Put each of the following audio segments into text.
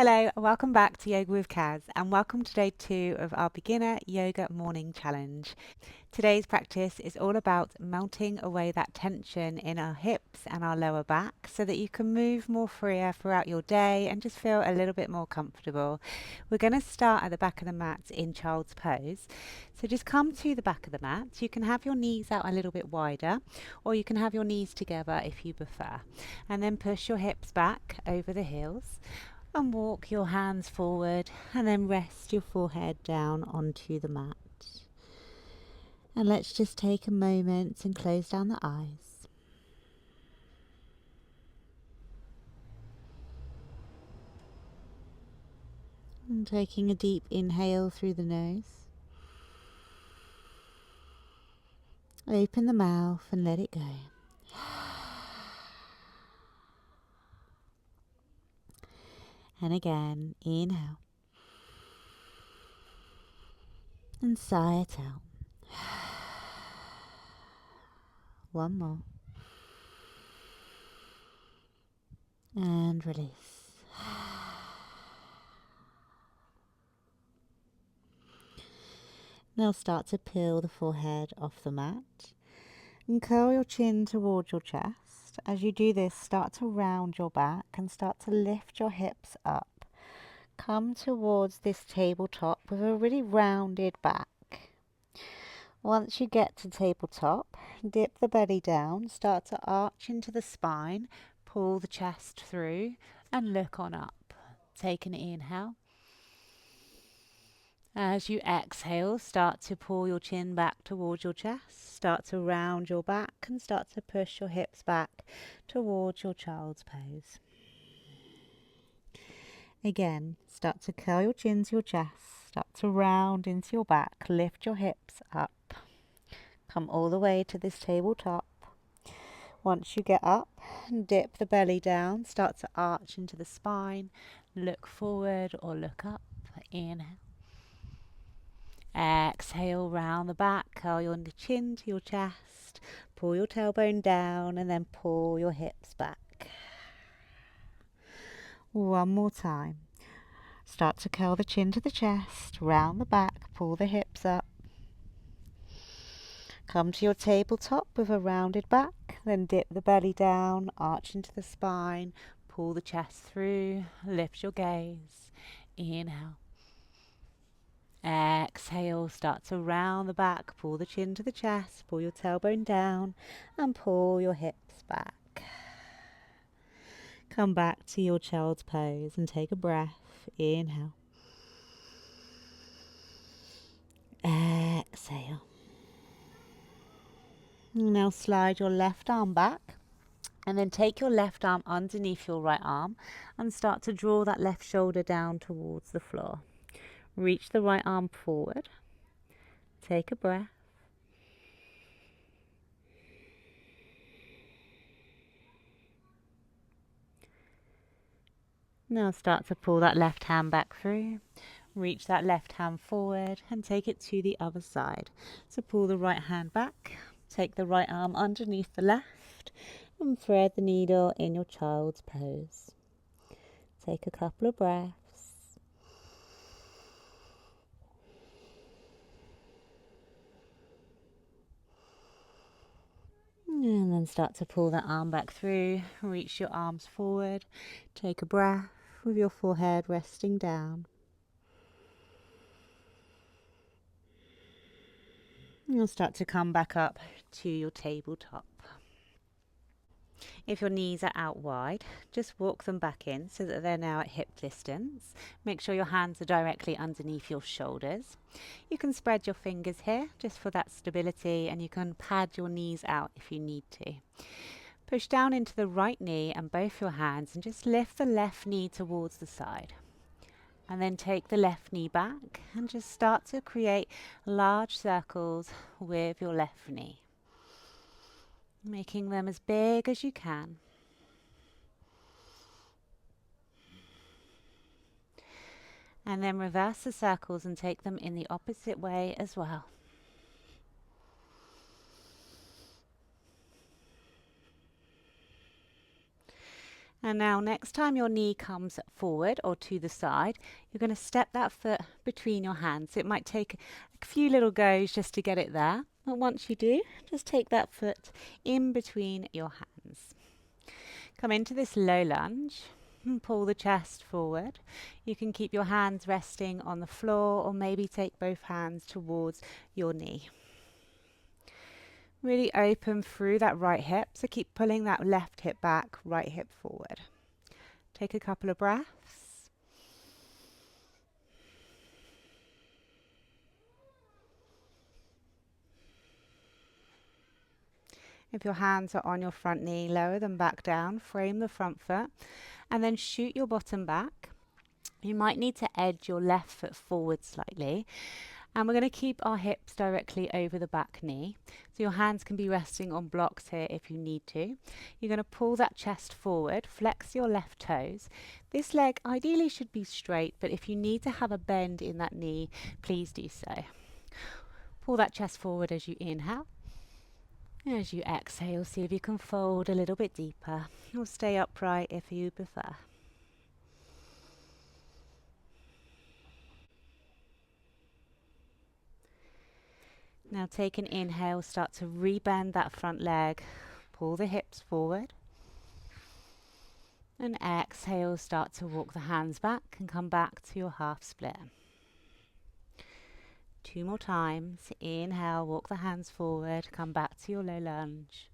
Hello, and welcome back to Yoga with Kaz, and welcome to day 2 of our beginner yoga morning challenge. Today's practice is all about melting away that tension in our hips and our lower back so that you can move more freer throughout your day and just feel a little bit more comfortable. We're going to start at the back of the mat in child's pose. So just come to the back of the mat. You can have your knees out a little bit wider, or you can have your knees together if you prefer. And then push your hips back over the heels. And walk your hands forward and then rest your forehead down onto the mat. And let's just take a moment and close down the eyes. And taking a deep inhale through the nose. Open the mouth and let it go. And again, inhale. And sigh it out. One more. And release. Now start to peel the forehead off the mat and curl your chin towards your chest. As you do this, start to round your back and start to lift your hips up. Come towards this tabletop with a really rounded back. Once you get to tabletop, dip the belly down, start to arch into the spine, pull the chest through and look on up. Take an inhale. As you exhale, start to pull your chin back towards your chest, start to round your back and start to push your hips back towards your child's pose. Again, start to curl your chin to your chest, start to round into your back, lift your hips up. Come all the way to this tabletop. Once you get up, dip the belly down, start to arch into the spine, look forward or look up, inhale. Exhale, round the back, curl your chin to your chest, pull your tailbone down and then pull your hips back. One more time. Start to curl the chin to the chest, round the back, pull the hips up. Come to your tabletop with a rounded back, then dip the belly down, arch into the spine, pull the chest through, lift your gaze, inhale. Exhale, start to round the back, pull the chin to the chest, pull your tailbone down and pull your hips back. Come back to your child's pose and take a breath. Inhale. Exhale. Now slide your left arm back and then take your left arm underneath your right arm and start to draw that left shoulder down towards the floor. Reach the right arm forward. Take a breath. Now start to pull that left hand back through. Reach that left hand forward and take it to the other side. So pull the right hand back. Take the right arm underneath the left and thread the needle in your child's pose. Take a couple of breaths. And then start to pull that arm back through. Reach your arms forward. Take a breath with your forehead resting down. You'll start to come back up to your tabletop. If your knees are out wide, just walk them back in so that they're now at hip distance. Make sure your hands are directly underneath your shoulders. You can spread your fingers here just for that stability, and you can pad your knees out if you need to. Push down into the right knee and both your hands and just lift the left knee towards the side. And then take the left knee back and just start to create large circles with your left knee, making them as big as you can. And then reverse the circles and take them in the opposite way as well. And now next time your knee comes forward or to the side, you're going to step that foot between your hands. It might take a few little goes just to get it there. But once you do, just take that foot in between your hands. Come into this low lunge and pull the chest forward. You can keep your hands resting on the floor or maybe take both hands towards your knee. Really open through that right hip, so keep pulling that left hip back, right hip forward. Take a couple of breaths. If your hands are on your front knee, lower them back down, frame the front foot, and then shoot your bottom back. You might need to edge your left foot forward slightly. And we're going to keep our hips directly over the back knee. So your hands can be resting on blocks here if you need to. You're going to pull that chest forward, flex your left toes. This leg ideally should be straight, but if you need to have a bend in that knee, please do so. Pull that chest forward as you inhale. And as you exhale, see if you can fold a little bit deeper, or stay upright if you prefer. Now take an inhale, start to rebend that front leg, pull the hips forward. And exhale, start to walk the hands back and come back to your half split. 2 more times. Inhale, walk the hands forward, come back to your low lunge.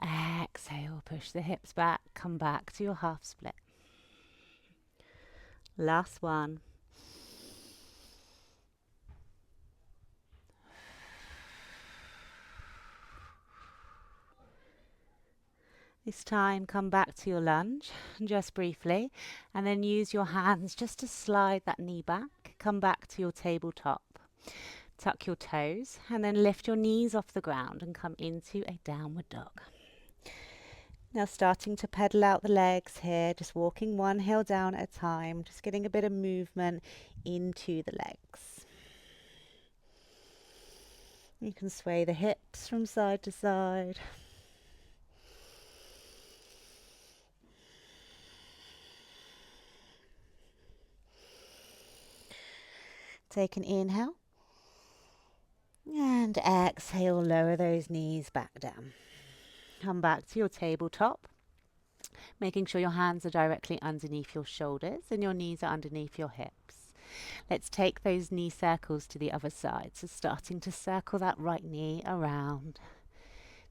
Exhale, push the hips back, come back to your half split. Last one. This time, come back to your lunge, just briefly, and then use your hands just to slide that knee back. Come back to your tabletop. Tuck your toes, and then lift your knees off the ground and come into a downward dog. Now starting to pedal out the legs here, just walking one heel down at a time, just getting a bit of movement into the legs. You can sway the hips from side to side. Take an inhale. And exhale, lower those knees back down. Come back to your tabletop, making sure your hands are directly underneath your shoulders and your knees are underneath your hips. Let's take those knee circles to the other side. So starting to circle that right knee around.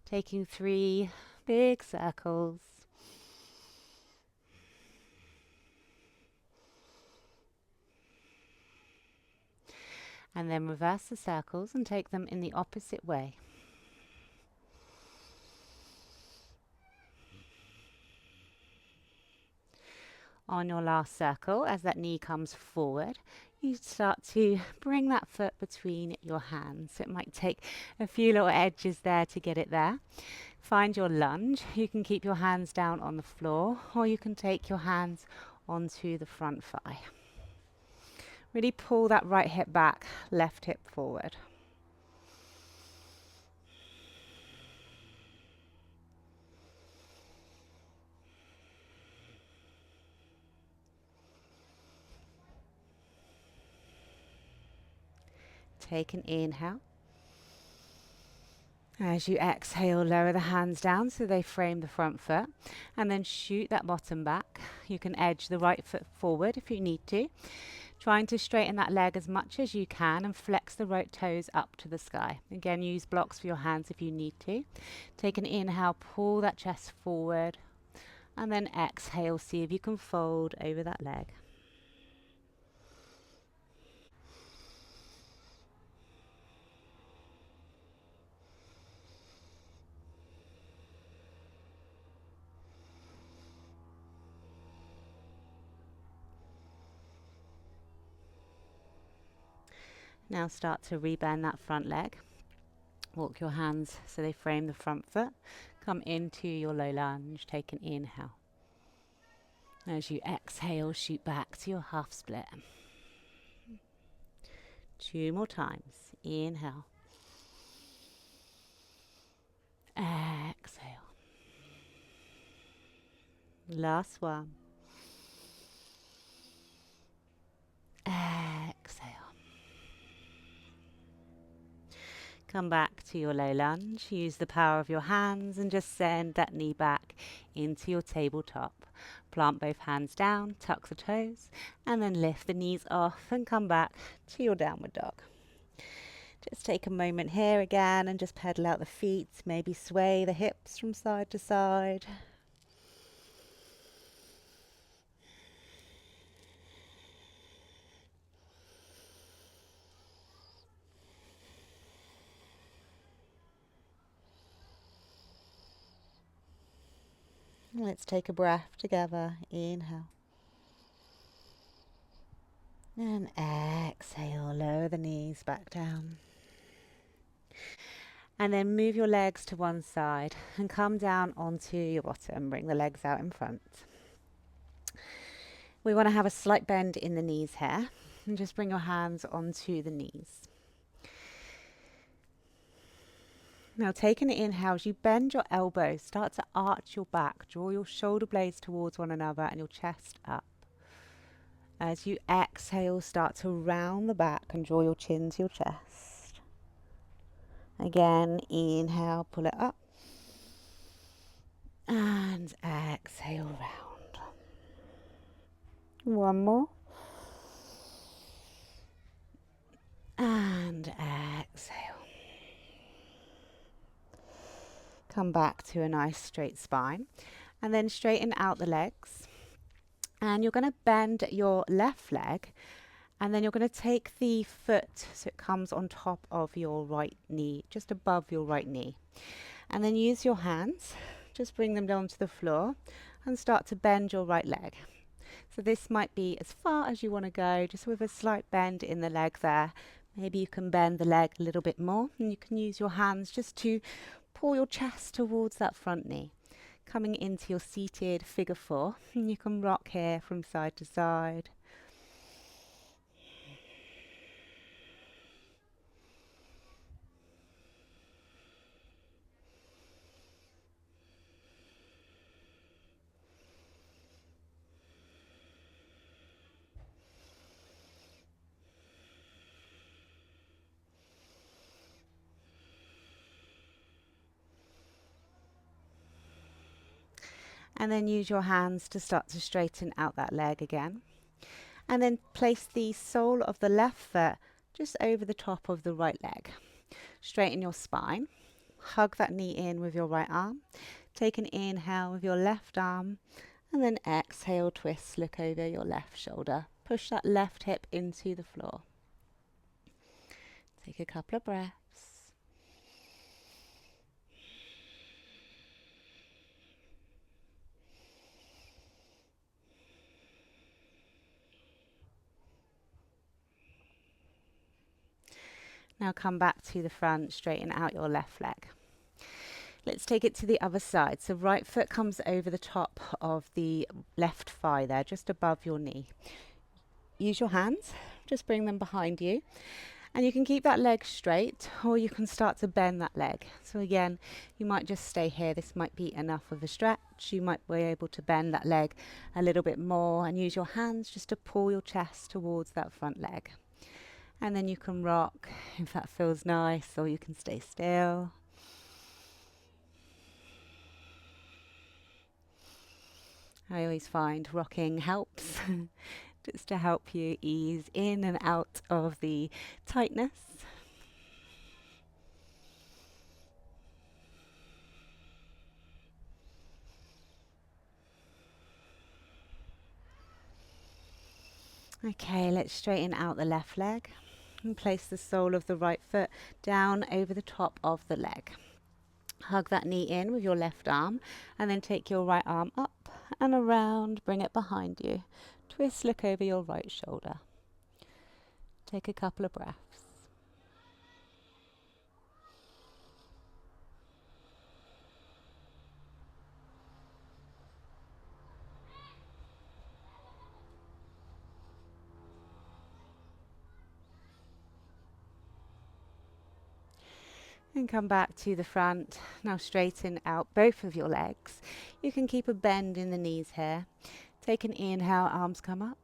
Taking 3 big circles. And then reverse the circles and take them in the opposite way. On your last circle, as that knee comes forward, you start to bring that foot between your hands. It might take a few little edges there to get it there. Find your lunge. You can keep your hands down on the floor, or you can take your hands onto the front thigh. Really pull that right hip back, left hip forward. Take an inhale. As you exhale, lower the hands down so they frame the front foot, and then shoot that bottom back. You can edge the right foot forward if you need to, trying to straighten that leg as much as you can and flex the right toes up to the sky. Again, use blocks for your hands if you need to. Take an inhale, pull that chest forward, and then exhale, see if you can fold over that leg. Now start to rebend that front leg. Walk your hands so they frame the front foot. Come into your low lunge. Take an inhale. As you exhale, shoot back to your half split. 2 more times. Inhale. Exhale. Last one. Exhale. Come back to your low lunge. Use the power of your hands and just send that knee back into your tabletop. Plant both hands down, tuck the toes, and then lift the knees off and come back to your downward dog. Just take a moment here again and just pedal out the feet, maybe sway the hips from side to side. Let's take a breath together. Inhale. And exhale, lower the knees back down. And then move your legs to one side and come down onto your bottom. Bring the legs out in front. We want to have a slight bend in the knees here. And just bring your hands onto the knees. Now take an inhale as you bend your elbows, start to arch your back, draw your shoulder blades towards one another and your chest up. As you exhale, start to round the back and draw your chin to your chest. Again, inhale, pull it up. And exhale, round. One more. And exhale. Come back to a nice straight spine. And then straighten out the legs. And you're going to bend your left leg. And then you're going to take the foot so it comes on top of your right knee, just above your right knee. And then use your hands, just bring them down to the floor and start to bend your right leg. So this might be as far as you want to go, just with a slight bend in the leg there. Maybe you can bend the leg a little bit more and you can use your hands just to pull your chest towards that front knee. Coming into your seated figure 4, and you can rock here from side to side. And then use your hands to start to straighten out that leg again. And then place the sole of the left foot just over the top of the right leg. Straighten your spine. Hug that knee in with your right arm. Take an inhale with your left arm. And then exhale, twist, look over your left shoulder. Push that left hip into the floor. Take a couple of breaths. Now come back to the front, straighten out your left leg. Let's take it to the other side. So right foot comes over the top of the left thigh there, just above your knee. Use your hands, just bring them behind you. And you can keep that leg straight or you can start to bend that leg. So again, you might just stay here. This might be enough of a stretch. You might be able to bend that leg a little bit more and use your hands just to pull your chest towards that front leg. And then you can rock if that feels nice, or you can stay still. I always find rocking helps just to help you ease in and out of the tightness. Okay, let's straighten out the left leg and place the sole of the right foot down over the top of the leg. Hug that knee in with your left arm and then take your right arm up and around, bring it behind you. Twist, look over your right shoulder. Take a couple of breaths. And come back to the front. Now straighten out both of your legs. You can keep a bend in the knees here. Take an inhale, arms come up.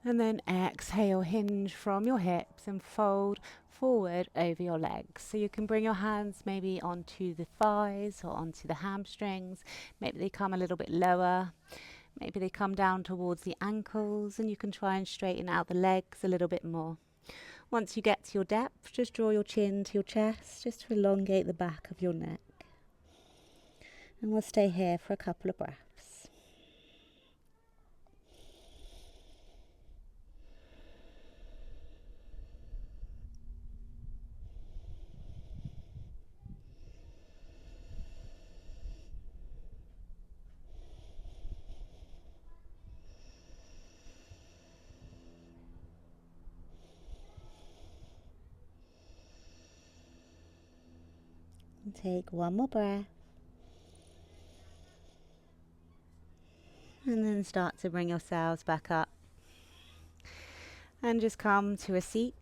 And then exhale, hinge from your hips and fold forward over your legs. So you can bring your hands maybe onto the thighs or onto the hamstrings. Maybe they come a little bit lower. Maybe they come down towards the ankles, and you can try and straighten out the legs a little bit more. Once you get to your depth, just draw your chin to your chest, just to elongate the back of your neck. And we'll stay here for a couple of breaths. And take one more breath. And then start to bring yourselves back up. And just come to a seat.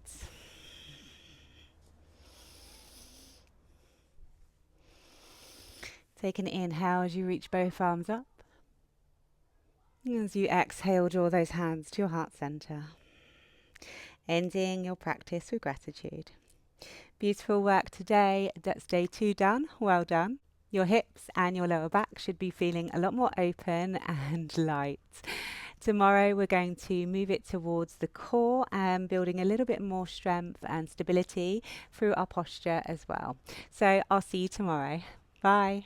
Take an inhale as you reach both arms up. As you exhale, draw those hands to your heart center. Ending your practice with gratitude. Beautiful work today. That's day 2 done. Well done. Your hips and your lower back should be feeling a lot more open and light. Tomorrow we're going to move it towards the core and building a little bit more strength and stability through our posture as well. So I'll see you tomorrow. Bye.